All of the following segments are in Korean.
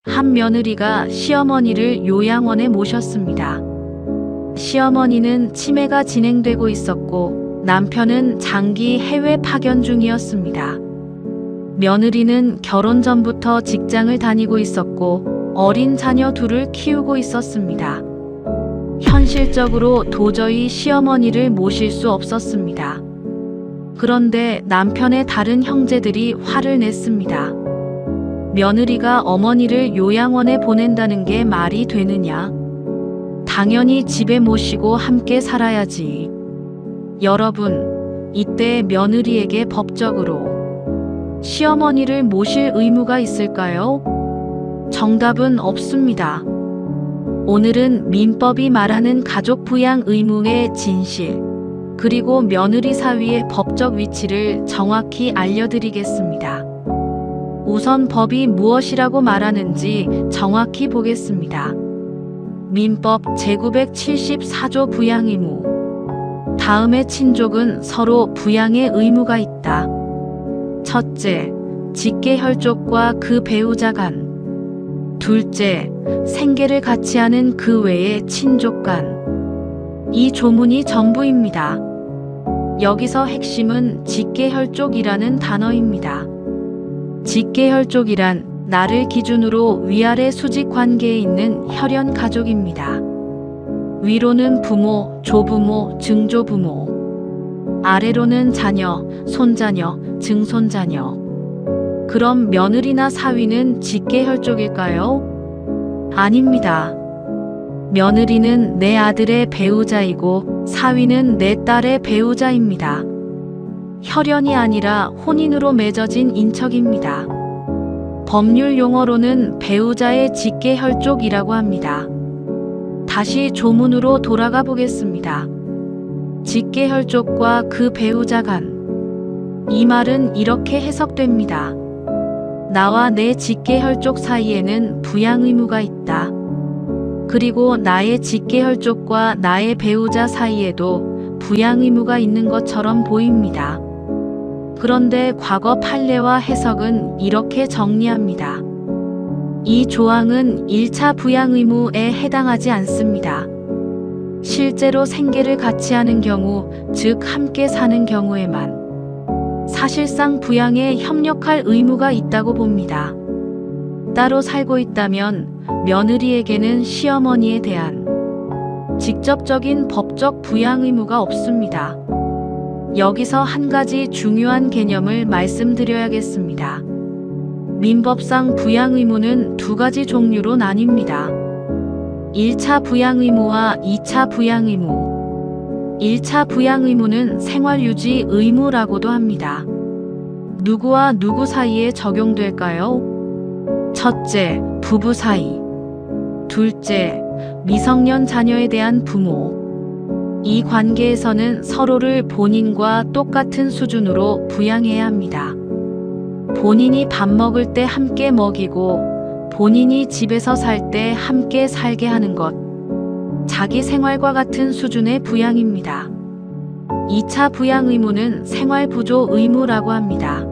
한 며느리가 시어머니를 요양원에 모셨습니다. 시어머니는 치매가 진행되고 있었고 남편은 장기 해외 파견 중이었습니다. 며느리는 결혼 전부터 직장을 다니고 있었고 어린 자녀 둘을 키우고 있었습니다. 현실적으로 도저히 시어머니를 모실 수 없었습니다. 그런데 남편의 다른 형제들이 화를 냈습니다. 며느리가 어머니를 요양원에 보낸다는 게 말이 되느냐? 당연히 집에 모시고 함께 살아야지. 여러분, 이때 며느리에게 법적으로 시어머니를 모실 의무가 있을까요? 정답은 없습니다. 오늘은 민법이 말하는 가족 부양 의무의 진실, 그리고 며느리 사위의 법적 위치를 정확히 알려드리겠습니다. 우선 법이 무엇이라고 말하는지 정확히 보겠습니다. 민법 제974조 부양의무. 다음의 친족은 서로 부양의 의무가 있다. 첫째, 직계혈족과 그 배우자 간. 둘째, 생계를 같이 하는 그 외의 친족 간. 이 조문이 전부입니다. 여기서 핵심은 직계혈족이라는 단어입니다. 직계혈족이란 나를 기준으로 위아래 수직 관계에 있는 혈연 가족입니다. 위로는 부모, 조부모, 증조부모. 아래로는 자녀, 손자녀, 증손자녀. 그럼 며느리나 사위는 직계혈족일까요? 아닙니다. 며느리는 내 아들의 배우자이고 사위는 내 딸의 배우자입니다. 혈연이 아니라 혼인으로 맺어진 인척입니다. 법률 용어로는 배우자의 직계혈족이라고 합니다. 다시 조문으로 돌아가 보겠습니다. 직계혈족과 그 배우자 간. 이 말은 이렇게 해석됩니다. 나와 내 직계혈족 사이에는 부양 의무가 있다. 그리고 나의 직계혈족과 나의 배우자 사이에도 부양 의무가 있는 것처럼 보입니다. 그런데 과거 판례와 해석은 이렇게 정리합니다. 이 조항은 1차 부양 의무에 해당하지 않습니다. 실제로 생계를 같이 하는 경우, 즉 함께 사는 경우에만 사실상 부양에 협력할 의무가 있다고 봅니다. 따로 살고 있다면 며느리에게는 시어머니에 대한 직접적인 법적 부양 의무가 없습니다. 여기서 한 가지 중요한 개념을 말씀드려야겠습니다. 민법상 부양 의무는 두 가지 종류로 나뉩니다. 1차 부양 의무와 2차 부양 의무. 1차 부양 의무는 생활유지 의무라고도 합니다. 누구와 누구 사이에 적용될까요? 첫째, 부부 사이. 둘째, 미성년 자녀에 대한 부모. 이 관계에서는 서로를 본인과 똑같은 수준으로 부양해야 합니다. 본인이 밥 먹을 때 함께 먹이고 본인이 집에서 살 때 함께 살게 하는 것. 자기 생활과 같은 수준의 부양입니다. 2차 부양 의무는 생활부조 의무라고 합니다.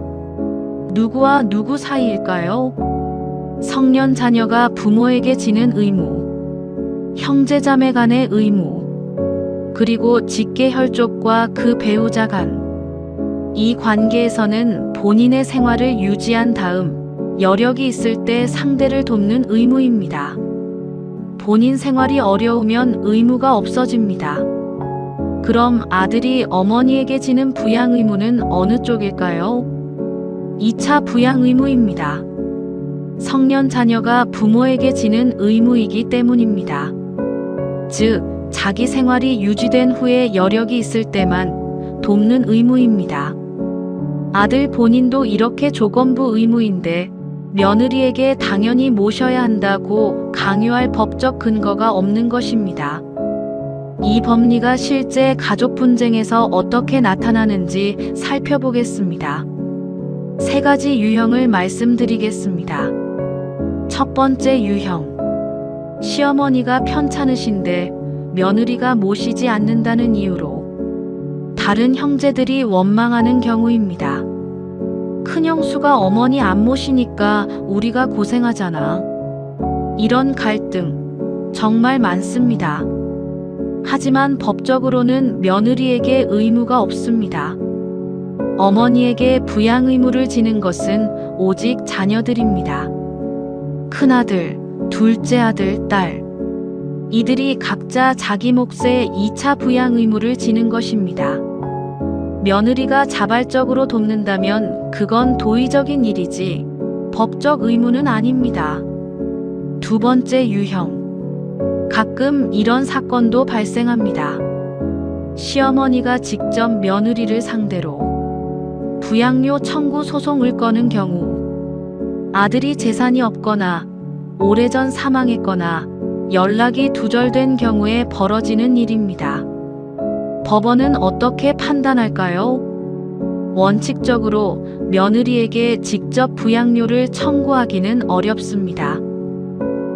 누구와 누구 사이일까요? 성년 자녀가 부모에게 지는 의무, 형제자매 간의 의무, 그리고 직계혈족과 그 배우자 간. 이 관계에서는 본인의 생활을 유지한 다음 여력이 있을 때 상대를 돕는 의무입니다. 본인 생활이 어려우면 의무가 없어집니다. 그럼 아들이 어머니에게 지는 부양 의무는 어느 쪽일까요? 2차 부양 의무입니다. 성년 자녀가 부모에게 지는 의무이기 때문입니다. 즉, 자기 생활이 유지된 후에 여력이 있을 때만 돕는 의무입니다. 아들 본인도 이렇게 조건부 의무인데 며느리에게 당연히 모셔야 한다고 강요할 법적 근거가 없는 것입니다. 이 법리가 실제 가족 분쟁에서 어떻게 나타나는지 살펴보겠습니다. 세 가지 유형을 말씀드리겠습니다. 첫 번째 유형. 시어머니가 편찮으신데 며느리가 모시지 않는다는 이유로 다른 형제들이 원망하는 경우입니다. 큰형수가 어머니 안 모시니까 우리가 고생하잖아. 이런 갈등 정말 많습니다. 하지만 법적으로는 며느리에게 의무가 없습니다. 어머니에게 부양 의무를 지는 것은 오직 자녀들입니다. 큰아들, 둘째 아들, 딸. 이들이 각자 자기 몫의 2차 부양 의무를 지는 것입니다. 며느리가 자발적으로 돕는다면 그건 도의적인 일이지 법적 의무는 아닙니다. 두 번째 유형. 가끔 이런 사건도 발생합니다. 시어머니가 직접 며느리를 상대로 부양료 청구 소송을 거는 경우, 아들이 재산이 없거나 오래전 사망했거나 연락이 두절된 경우에 벌어지는 일입니다. 법원은 어떻게 판단할까요? 원칙적으로 며느리에게 직접 부양료를 청구하기는 어렵습니다.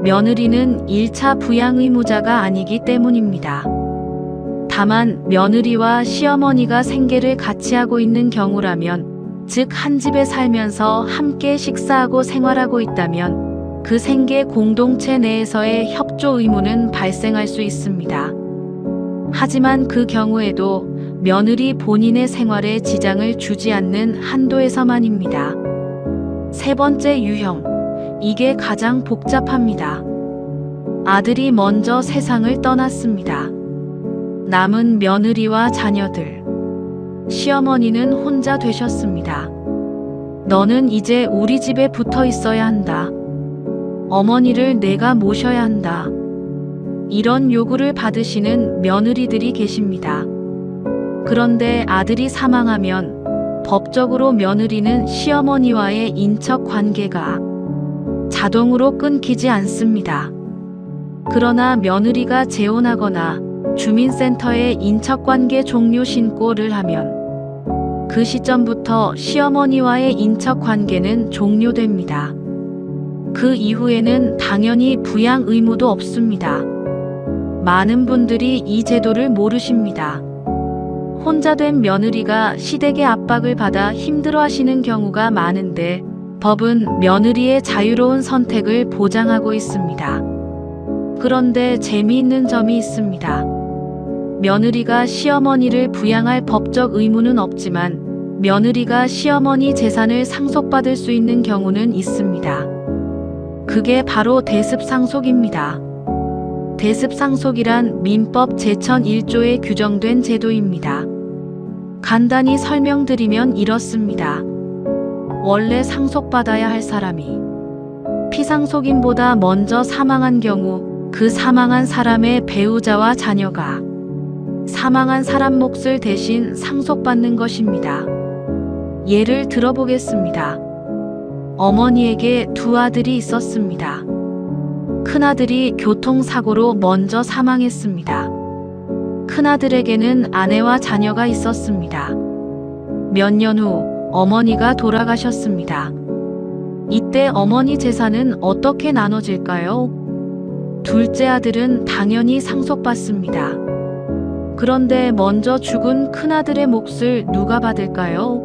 며느리는 1차 부양 의무자가 아니기 때문입니다. 다만 며느리와 시어머니가 생계를 같이 하고 있는 경우라면, 즉 한 집에 살면서 함께 식사하고 생활하고 있다면 그 생계 공동체 내에서의 협조 의무는 발생할 수 있습니다. 하지만 그 경우에도 며느리 본인의 생활에 지장을 주지 않는 한도에서만입니다. 세 번째 유형. 이게 가장 복잡합니다. 아들이 먼저 세상을 떠났습니다. 남은 며느리와 자녀들. 시어머니는 혼자 되셨습니다. 너는 이제 우리 집에 붙어 있어야 한다. 어머니를 내가 모셔야 한다. 이런 요구를 받으시는 며느리들이 계십니다. 그런데 아들이 사망하면 법적으로 며느리는 시어머니와의 인척 관계가 자동으로 끊기지 않습니다. 그러나 며느리가 재혼하거나 주민센터에 인척관계 종료 신고를 하면 그 시점부터 시어머니와의 인척관계는 종료됩니다. 그 이후에는 당연히 부양 의무도 없습니다. 많은 분들이 이 제도를 모르십니다. 혼자 된 며느리가 시댁의 압박을 받아 힘들어하시는 경우가 많은데, 법은 며느리의 자유로운 선택을 보장하고 있습니다. 그런데 재미있는 점이 있습니다. 며느리가 시어머니를 부양할 법적 의무는 없지만 며느리가 시어머니 재산을 상속받을 수 있는 경우는 있습니다. 그게 바로 대습상속입니다. 대습상속이란 민법 제1001조에 규정된 제도입니다. 간단히 설명드리면 이렇습니다. 원래 상속받아야 할 사람이 피상속인보다 먼저 사망한 경우 그 사망한 사람의 배우자와 자녀가 사망한 사람 몫을 대신 상속받는 것입니다. 예를 들어보겠습니다. 어머니에게 두 아들이 있었습니다. 큰아들이 교통사고로 먼저 사망했습니다. 큰아들에게는 아내와 자녀가 있었습니다. 몇 년 후 어머니가 돌아가셨습니다. 이때 어머니 재산은 어떻게 나눠질까요? 둘째 아들은 당연히 상속받습니다. 그런데 먼저 죽은 큰아들의 몫을 누가 받을까요?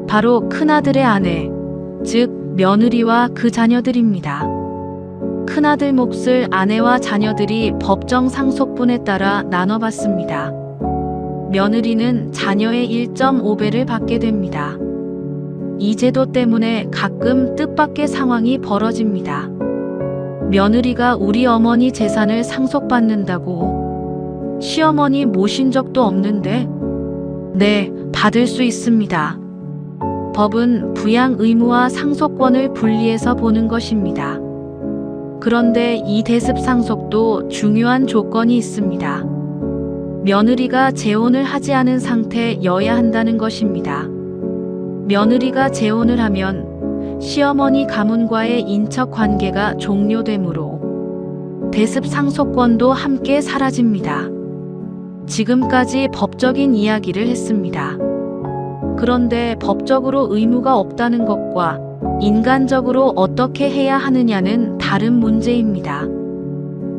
바로 큰아들의 아내, 즉 며느리와 그 자녀들입니다. 큰아들 몫을 아내와 자녀들이 법정 상속분에 따라 나눠받습니다. 며느리는 자녀의 1.5배를 받게 됩니다. 이 제도 때문에 가끔 뜻밖의 상황이 벌어집니다. 며느리가 우리 어머니 재산을 상속받는다고 시어머니 모신 적도 없는데? 네, 받을 수 있습니다. 법은 부양 의무와 상속권을 분리해서 보는 것입니다. 그런데 이 대습 상속도 중요한 조건이 있습니다. 며느리가 재혼을 하지 않은 상태여야 한다는 것입니다. 며느리가 재혼을 하면 시어머니 가문과의 인척 관계가 종료되므로 대습 상속권도 함께 사라집니다. 지금까지 법적인 이야기를 했습니다. 그런데 법적으로 의무가 없다는 것과 인간적으로 어떻게 해야 하느냐는 다른 문제입니다.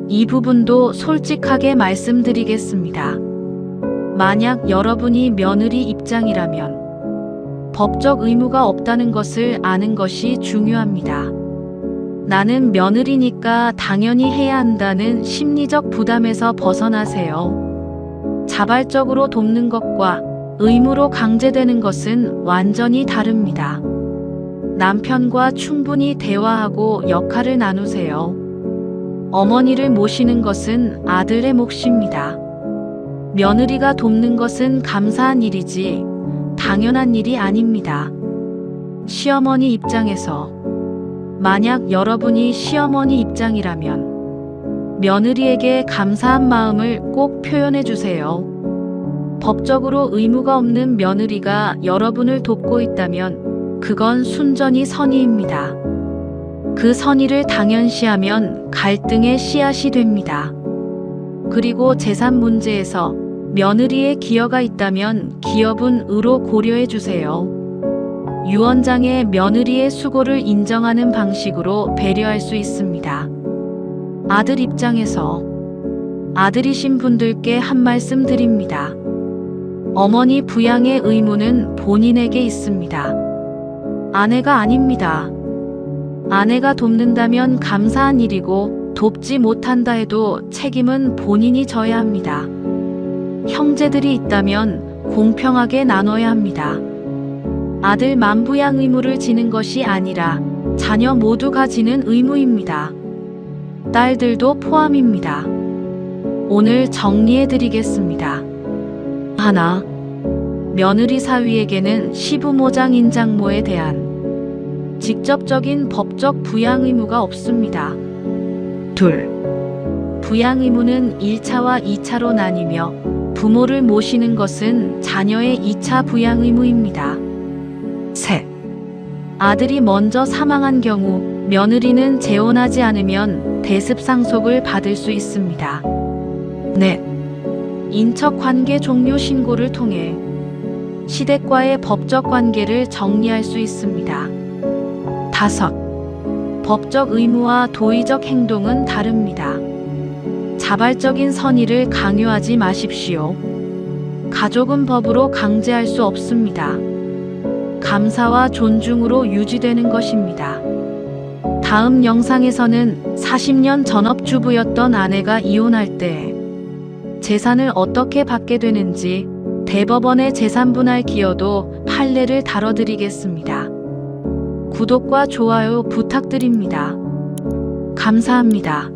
이 부분도 솔직하게 말씀드리겠습니다. 만약 여러분이 며느리 입장이라면 법적 의무가 없다는 것을 아는 것이 중요합니다. 나는 며느리니까 당연히 해야 한다는 심리적 부담에서 벗어나세요. 자발적으로 돕는 것과 의무로 강제되는 것은 완전히 다릅니다. 남편과 충분히 대화하고 역할을 나누세요. 어머니를 모시는 것은 아들의 몫입니다. 며느리가 돕는 것은 감사한 일이지 당연한 일이 아닙니다. 시어머니 입장에서 만약 여러분이 시어머니 입장이라면 며느리에게 감사한 마음을 꼭 표현해 주세요. 법적으로 의무가 없는 며느리가 여러분을 돕고 있다면 그건 순전히 선의입니다. 그 선의를 당연시하면 갈등의 씨앗이 됩니다. 그리고 재산 문제에서 며느리의 기여가 있다면 기여분 의로 고려해 주세요. 유언장에 며느리의 수고를 인정하는 방식으로 배려할 수 있습니다. 아들 입장에서 아들이신 분들께 한 말씀 드립니다. 어머니 부양의 의무는 본인에게 있습니다. 아내가 아닙니다. 아내가 돕는다면 감사한 일이고 돕지 못한다 해도 책임은 본인이 져야 합니다. 형제들이 있다면 공평하게 나눠야 합니다. 아들만 부양 의무를 지는 것이 아니라 자녀 모두가 지는 의무입니다. 딸들도 포함입니다. 오늘 정리해 드리겠습니다. 하나, 며느리 사위에게는 시부모장 인장모에 대한 직접적인 법적 부양 의무가 없습니다. 둘, 부양 의무는 1차와 2차로 나뉘며 부모를 모시는 것은 자녀의 2차 부양 의무입니다. 셋, 아들이 먼저 사망한 경우 며느리는 재혼하지 않으면 대습상속을 받을 수 있습니다. 넷, 인척관계 종료 신고를 통해 시댁과의 법적 관계를 정리할 수 있습니다. 다섯, 법적 의무와 도의적 행동은 다릅니다. 자발적인 선의를 강요하지 마십시오. 가족은 법으로 강제할 수 없습니다. 감사와 존중으로 유지되는 것입니다. 다음 영상에서는 40년 전업주부였던 아내가 이혼할 때 재산을 어떻게 받게 되는지 대법원의 재산분할 기여도 판례를 다뤄드리겠습니다. 구독과 좋아요 부탁드립니다. 감사합니다.